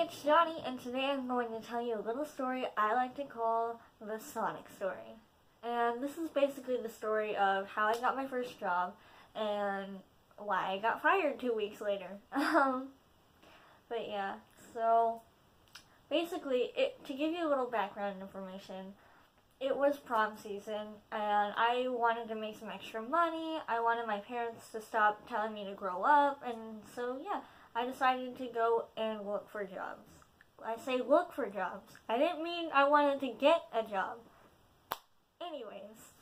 it's Johnny, and today I'm going to tell you a little story I like to call the Sonic story. And this is basically the story of how I got my first job and why I got fired 2 weeks later. But yeah, so basically, to give you a little background information, it was prom season and I wanted to make some extra money. I wanted my parents to stop telling me to grow up, and so yeah, I decided to go and look for jobs. I say look for jobs. I didn't mean I wanted to get a job. Anyways,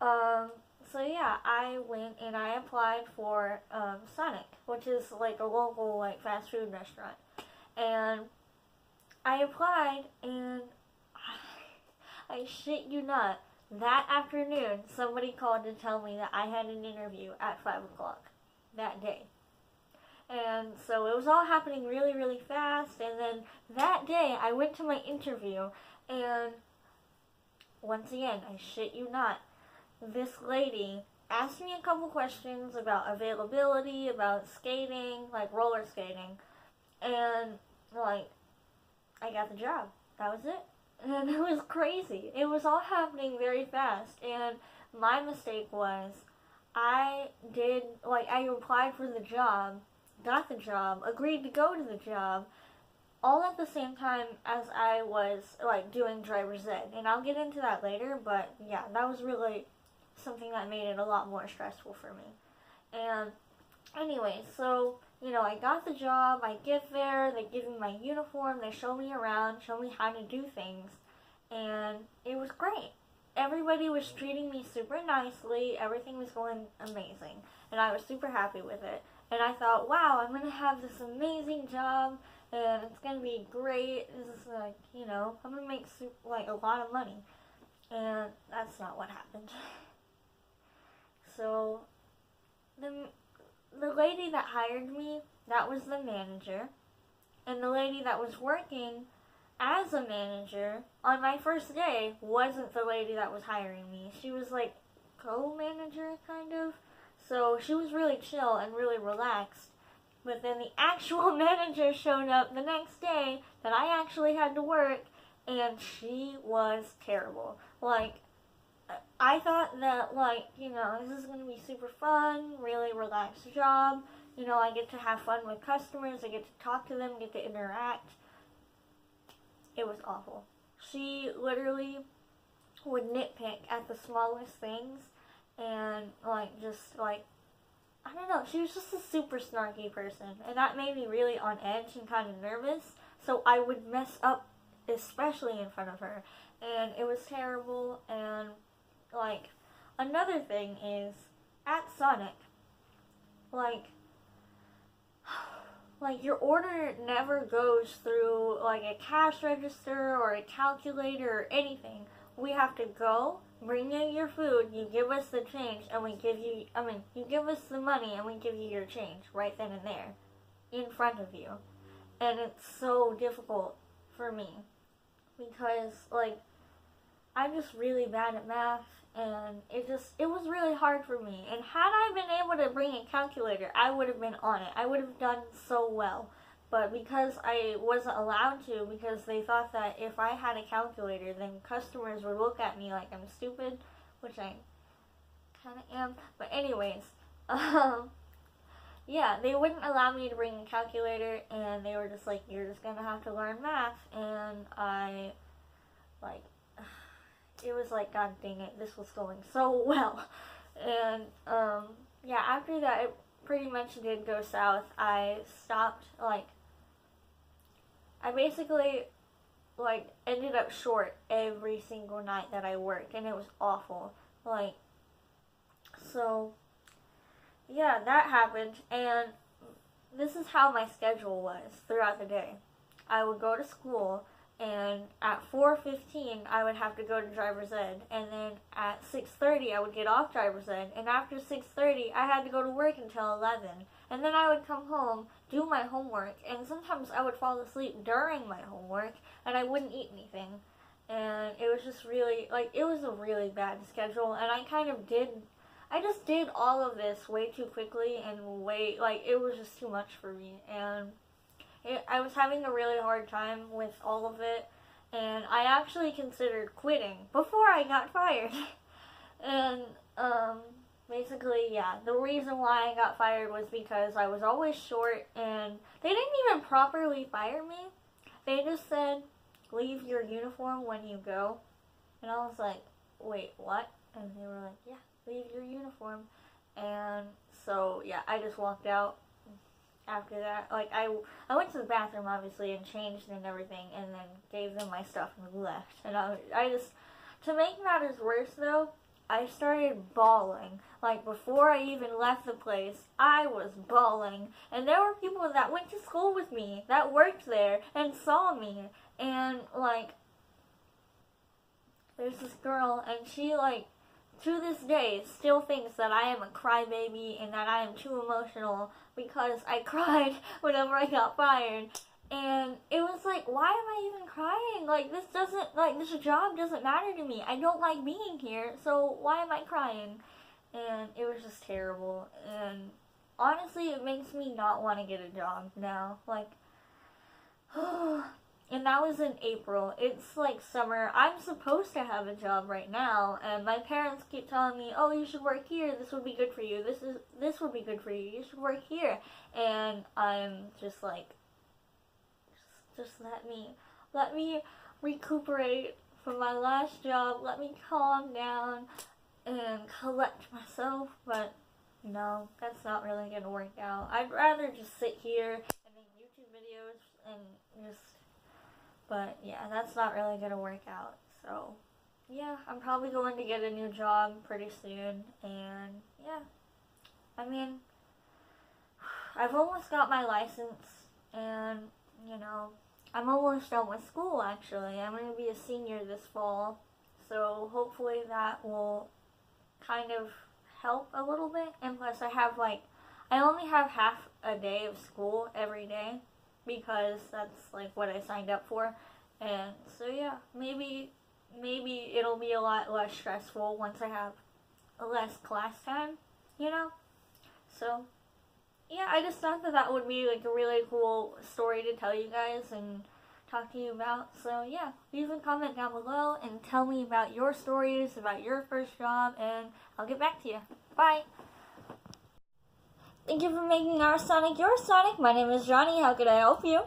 so yeah, I went and I applied for Sonic, which is like a local fast food restaurant. And I applied, and I shit you not, that afternoon somebody called to tell me that I had an interview at 5 o'clock that day. And so it was all happening really, really fast. And then that day I went to my interview, and once again, I shit you not, this lady asked me a couple questions about availability, about skating, like roller skating, and I got the job. That was it. And it was crazy. It was all happening very fast. And my mistake was I applied for the job, got the job, agreed to go to the job, all at the same time as I was doing driver's ed. And I'll get into that later, but yeah, that was really something that made it a lot more stressful for me. And anyway, so I got the job, I get there, they give me my uniform, they show me around, show me how to do things, and it was great. Everybody was treating me super nicely, everything was going amazing, and I was super happy with it. And I thought, wow, I'm going to have this amazing job, and it's going to be great. This is I'm going to make a lot of money. And that's not what happened. So, the lady that hired me, that was the manager. And the lady that was working as a manager on my first day wasn't the lady that was hiring me. She was co-manager, kind of. So she was really chill and really relaxed. But then the actual manager showed up the next day that I actually had to work, and she was terrible. I thought that, this is going to be super fun, really relaxed job. I get to have fun with customers, I get to talk to them, get to interact. It was awful. She literally would nitpick at the smallest things, and I don't know, she was just a super snarky person, and that made me really on edge and kind of nervous, so I would mess up, especially in front of her, and it was terrible. And another thing is, at Sonic, your order never goes through a cash register or a calculator or anything. We have to go, bring you your food, you give us the change, and you give us the money and we give you your change right then and there, in front of you. And it's so difficult for me, because, I'm just really bad at math, and it was really hard for me. And had I been able to bring a calculator, I would have been on it. I would have done so well. But because I wasn't allowed to, because they thought that if I had a calculator, then customers would look at me like I'm stupid, which I kind of am. But anyways, yeah, they wouldn't allow me to bring a calculator, and they were just like, you're just going to have to learn math. And I, it was god dang it, this was going so well. And, yeah, after that, it pretty much did go south. I stopped, I basically, ended up short every single night that I worked, and it was awful. So, yeah, that happened, and this is how my schedule was throughout the day. I would go to school, and at 4:15 I would have to go to driver's ed, and then at 6:30 I would get off driver's ed, and after 6:30 I had to go to work until 11, and then I would come home, do my homework, and sometimes I would fall asleep during my homework, and I wouldn't eat anything. And it was just really, it was a really bad schedule, and I just did all of this way too quickly, and it was just too much for me. And I was having a really hard time with all of it, and I actually considered quitting before I got fired. And, basically, yeah, the reason why I got fired was because I was always short, and they didn't even properly fire me. They just said, leave your uniform when you go. And I was like, wait, what? And they were like, yeah, leave your uniform. And so, yeah, I just walked out after that. Like, I went to the bathroom, obviously, and changed and everything, and then gave them my stuff and left. And I just, to make matters worse, though, I started bawling. Like, before I even left the place, I was bawling. And there were people that went to school with me, that worked there, and saw me. And, like, there's this girl, and she, like, to this day, still thinks that I am a crybaby and that I am too emotional because I cried whenever I got fired. And it was like, why am I even crying? Like, this job doesn't matter to me. I don't like being here, so why am I crying? And it was just terrible. And honestly, it makes me not want to get a job now. Like, and that was in April. It's like summer. I'm supposed to have a job right now, and my parents keep telling me, "Oh, you should work here. This would be good for you. This would be good for you. You should work here." And I'm just like, just let me recuperate from my last job. Let me calm down and collect myself. But no, that's not really gonna work out. I'd rather just sit here and make YouTube videos and just. But yeah, that's not really gonna work out. So yeah, I'm probably going to get a new job pretty soon. And yeah, I mean, I've almost got my license, and you know, I'm almost done with school actually. I'm gonna be a senior this fall, so hopefully that will kind of help a little bit. And plus I only have half a day of school every day, because that's like what I signed up for. And so yeah, maybe it'll be a lot less stressful once I have less class time, you know? So yeah, I just thought that would be like a really cool story to tell you guys and talk to you about. So yeah, leave a comment down below and tell me about your stories, about your first job, and I'll get back to you. Bye! Thank you for making our Sonic your Sonic. My name is Johnny. How could I help you?